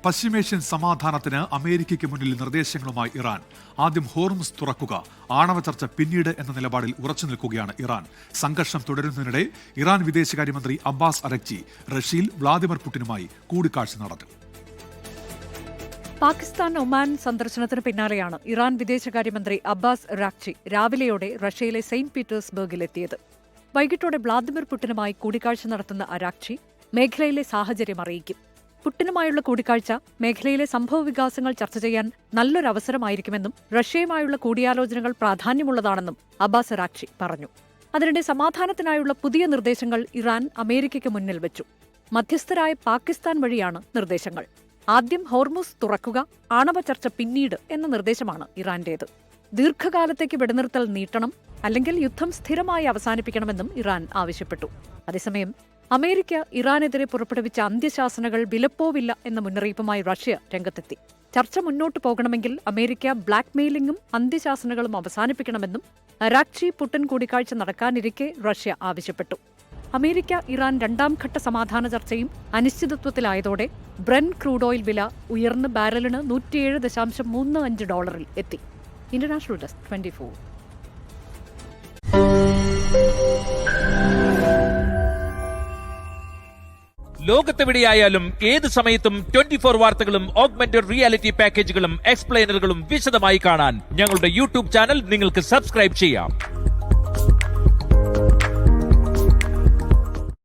പശ്ചിമേഷ്യൻ സമാധാനത്തിന് അമേരിക്കയ്ക്ക് മുന്നിൽ നിർദ്ദേശങ്ങളുമായി ഇറാൻ. ആദ്യം ഹോർമുസ് തുറക്കുക, ആണവ ചർച്ച പിന്നീട് എന്ന നിലപാടിൽ ഉറച്ചു നിൽക്കുകയാണ് ഇറാൻ. സംഘർഷം തുടരുന്നതിനിടെ ഇറാൻ വിദേശകാര്യമന്ത്രി അബ്ബാസ് അരക്ചി റഷ്യയിൽ വ്ളാദിമിർ പുടിനുമായി കൂടിക്കാഴ്ച നടത്തി. പാകിസ്ഥാൻ ഒമാൻ സന്ദർശനത്തിന് പിന്നാലെയാണ് ഇറാൻ വിദേശകാര്യമന്ത്രി അബ്ബാസ് അരാക്ചി രാവിലെയോടെ റഷ്യയിലെ സെയിന്റ് പീറ്റേഴ്സ്ബർഗിലെത്തിയത്. വൈകിട്ടോടെ വ്ളാദിമിർ പുടിനുമായി കൂടിക്കാഴ്ച നടത്തുന്ന അരാക്ചി മേഖലയിലെ സാഹചര്യം അറിയിക്കും. പുടിനുമായുള്ള കൂടിക്കാഴ്ച മേഖലയിലെ സംഭവവികാസങ്ങൾ ചർച്ച ചെയ്യാൻ നല്ലൊരവസരമായിരിക്കുമെന്നും റഷ്യയുമായുള്ള കൂടിയാലോചനകൾ പ്രാധാന്യമുള്ളതാണെന്നും അബ്ബാസ് അരാക്ചി പറഞ്ഞു. അതിനിടെ സമാധാനത്തിനായുള്ള പുതിയ നിർദ്ദേശങ്ങൾ ഇറാൻ അമേരിക്കയ്ക്ക് മുന്നിൽ വെച്ചു. മധ്യസ്ഥരായ പാകിസ്ഥാൻ വഴിയാണ് നിർദ്ദേശങ്ങൾ. ആദ്യം ഹോർമുസ് തുറക്കുക, ആണവ ചർച്ച പിന്നീട് എന്ന നിർദ്ദേശമാണ് ഇറാന്റേത്. ദീർഘകാലത്തേക്ക് വെടിനിർത്തൽ നീട്ടണം, അല്ലെങ്കിൽ യുദ്ധം സ്ഥിരമായി അവസാനിപ്പിക്കണമെന്നും ഇറാൻ ആവശ്യപ്പെട്ടു. അതേസമയം അമേരിക്ക ഇറാനെതിരെ പുറപ്പെടുവിച്ച അന്ത്യശാസനകൾ വിലപ്പോവില്ല എന്ന മുന്നറിയിപ്പുമായി റഷ്യ രംഗത്തെത്തി. ചർച്ച മുന്നോട്ടു പോകണമെങ്കിൽ അമേരിക്ക ബ്ലാക്ക്മെയിലിംഗും അന്ത്യശാസനകളും അവസാനിപ്പിക്കണമെന്നും അരാക്ചി പുടിൻ കൂടിക്കാഴ്ച നടക്കാനിരിക്കെ റഷ്യ ആവശ്യപ്പെട്ടു. അമേരിക്ക ഇറാൻ രണ്ടാം ഘട്ട സമാധാന ചർച്ചയും അനിശ്ചിതത്വത്തിലായതോടെ ബ്രെൻ ക്രൂഡ് ഓയിൽ വില ഉയർന്ന് ബാരലിന് $107.35 എത്തി. International desk 24. ലോകത്തെവിടെയായാലും ഏത് സമയത്തും 24 വാർത്തകളും ഓഗ്മെന്റഡ് റിയാലിറ്റി പാക്കേജുകളും എക്സ്പ്ലെയിനറുകളും വിശദമായി കാണാൻ ഞങ്ങളുടെ യൂട്യൂബ് ചാനൽ നിങ്ങൾക്ക് സബ്സ്ക്രൈബ് ചെയ്യാം.